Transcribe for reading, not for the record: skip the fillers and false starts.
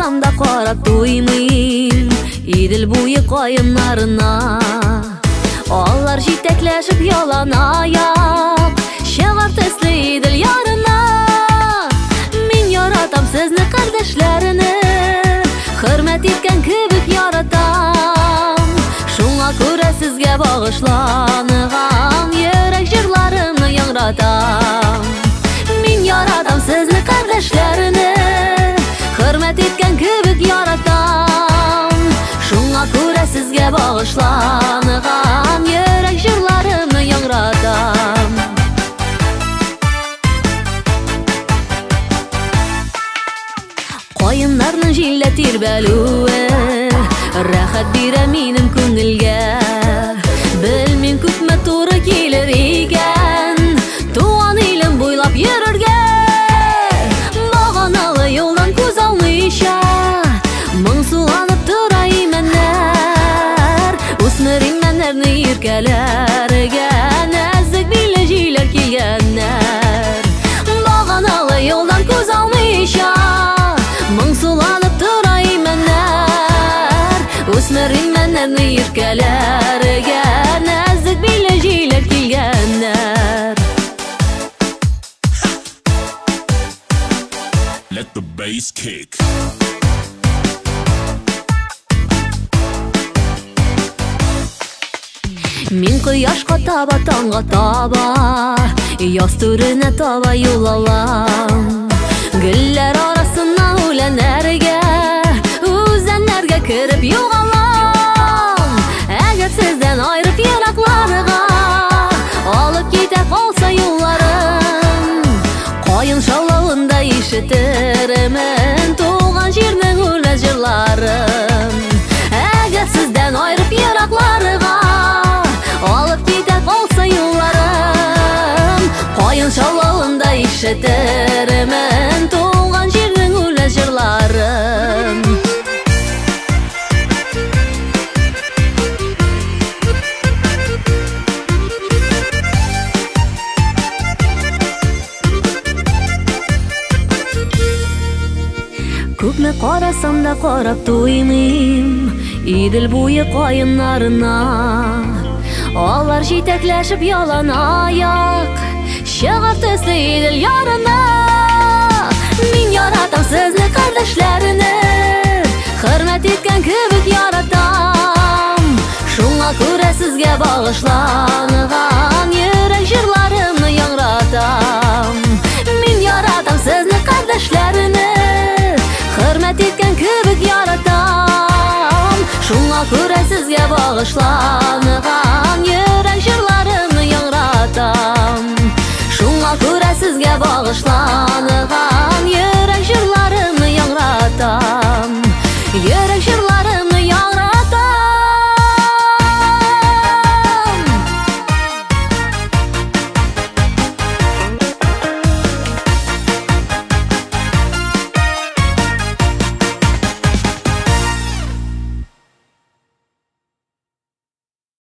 карасам да карап туймыйм Идил буйы кайыннарына. Алар җитәкләшеп ялан аяк чыгар төсле Идил ярына. Мин яратам сезне кардәшләрне, хөрмәт иткән кебек яратам. Шуңа күрә сезгә багышланган йөрәк җырларымны яңратам. Мин яратам сезне кардәшләрне, хөрмәт иткән кебек яратам. Шуңа күрә сезгә багышланган йөрәк җырларымны яңратам. Кайыннарның җиллә тирбәлүе рәхәт бирә минем күңелгә. Белмим күпме туры килер икән туган илем буйлап йөрергә. Баганалы юлдан күз алмыйча моңсуланып тора имәннәр. Үсмер имәннәрне иркәләргә нәзек биле җилләр килгәннәр. Баганалы юлдан күз алмыйча моңсуланып тора имәннәр. Үсмер имәннәрне иркәләргә нәзек биле җилләр килгәннәр. Let the bass kick. Мин кояшка таба, таңга таба, яз түренә таба юл алам. Гөлләр арасына үләннәргә, үзәннәргә кереп югалам. Әгәр сездән айрып еракларга алып китә калса юлларым, кайын шаулавында ишетермен туган җирнең үлә җырларын. Әгәр сездән айрып еракларга алып китә калса юлларым, кайын шаулавында ишетермен туган җирнең үлә җырларын. Күпме карасам да карап туймыйм Идил буйы кайыннарына. Алар җитәкләшеп ялан аяк чыгар төсле Идил ярына. Мин яратам сезне кардәшләрне, хөрмәт иткән кебек яратам. Шуңа күрә сезгә багышланган йөрәк җырларымны яңратам. Мин яратам сезне кардәшләрне, хөрмәт иткән кебек яратам. Шуңа күрә сезгә багышланган